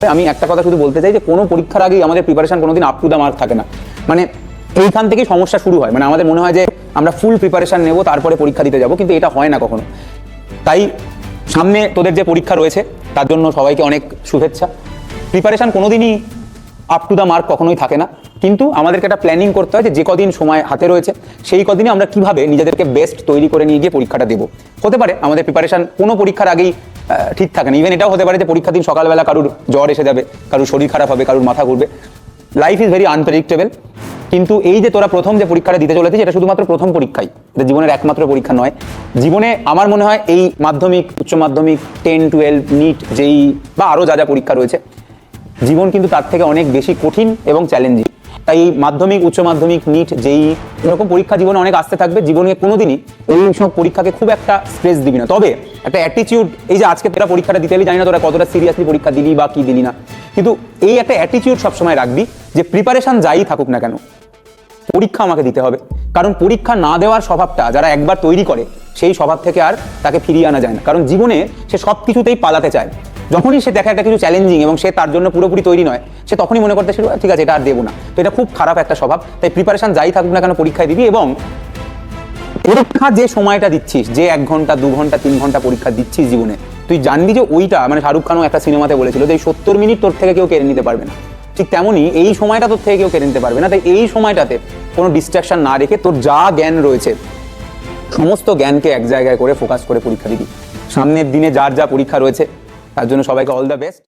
আমি একটা কথা শুধু বলতে চাই যে কোনো পরীক্ষার আগেই আমাদের প্রিপারেশন কোনোদিন আপ টু দ্য মার্ক থাকে না। মানে এইখান থেকেই সমস্যা শুরু হয়। মানে আমাদের মনে হয় যে আমরা ফুল প্রিপারেশন নেব তারপরে পরীক্ষা দিতে যাব, কিন্তু এটা হয় না কখনো। তাই সামনে তোদের যে পরীক্ষা রয়েছে তার জন্য সবাইকে অনেক শুভেচ্ছা। প্রিপারেশন কোনোদিনই আপ টু দ্য মার্ক কখনোই থাকে না, কিন্তু আমাদেরকে একটা প্ল্যানিং করতে হয় যে কদিন সময় হাতে রয়েছে সেই কদিনে আমরা কিভাবে নিজেদেরকে বেস্ট তৈরি করে নিয়ে গিয়ে পরীক্ষাটা দেবো। হতে পারে আমাদের প্রিপারেশন কোনো পরীক্ষার আগেই ঠিক থাকে না। ইভেন এটাও হতে পারে যে পরীক্ষার দিন সকালবেলা কারুর জ্বর এসে যাবে, কারুর শরীর খারাপ হবে, কারুর মাথা ঘুরবে। Life is very unpredictable. কিন্তু এই যে তোরা প্রথম যে পরীক্ষাটা দিতে চলেছিস এটা শুধুমাত্র প্রথম পরীক্ষাই, এটা জীবনের একমাত্র পরীক্ষা নয়। জীবনে আমার মনে হয় এই মাধ্যমিক, উচ্চ মাধ্যমিক, 10, 12, নিট, জেই বা আরও যা যা পরীক্ষা রয়েছে, জীবন কিন্তু তার থেকে অনেক বেশি কঠিন এবং চ্যালেঞ্জিং। তাই মাধ্যমিক, উচ্চ মাধ্যমিক, নিট, জেই এরকম পরীক্ষা জীবনে অনেক আসতে থাকবে। জীবনে কোনোদিনই এই সব পরীক্ষাকে খুব একটা স্ট্রেস দিবি না। তবে একটা অ্যাটিটিউড, এই যে আজকে তোরা পরীক্ষাটা দিতে এলি, জানি না তোরা কতটা সিরিয়াসলি পরীক্ষা দিলি বা কি দিলি না, কিন্তু এই একটা অ্যাটিটিউড সবসময় রাখবি যে প্রিপারেশন যাই থাকুক না কেন, পরীক্ষা আমাকে দিতে হবে। কারণ পরীক্ষা না দেওয়ার স্বভাবটা যারা একবার তৈরি করে সেই স্বভাব থেকে আর তাকে ফিরিয়ে আনা যায় না। কারণ জীবনে সে সব কিছুতেই পালাতে চায়। যখনই সে দেখে একটা কিছু চ্যালেঞ্জিং এবং সে তার জন্য পুরোপুরি তৈরি নয়, সে তখনই মনে করতে শুরু, ঠিক আছে এটা আর দেবো না। তো এটা খুব খারাপ একটা স্বভাব। তাই প্রিপারেশন যাই থাকুক না কেন পরীক্ষায় দিবি, এবং পরীক্ষা যে সময়টা দিচ্ছিস, যে 1 ঘন্টা 2 ঘন্টা 3 ঘন্টা পরীক্ষা দিচ্ছিস জীবনে, তুই জানবি যে ওইটা, মানে শাহরুখ খানও একটা সিনেমাতে বলেছিল যে এই 70 মিনিট তোর থেকে কেউ কেড়ে নিতে পারবে না। ঠিক তেমনই এই সময়টা তোর থেকে কেউ কেড়ে নিতে পারবে না। তাই এই সময়টাতে কোনো ডিস্ট্রাকশন না রেখে তোর যা জ্ঞান রয়েছে সমস্ত জ্ঞানকে এক জায়গায় করে ফোকাস করে পরীক্ষা দিবি। সামনের দিনে যার যা পরীক্ষা রয়েছে তার জন্য সবাইকে অল দ্য বেস্ট।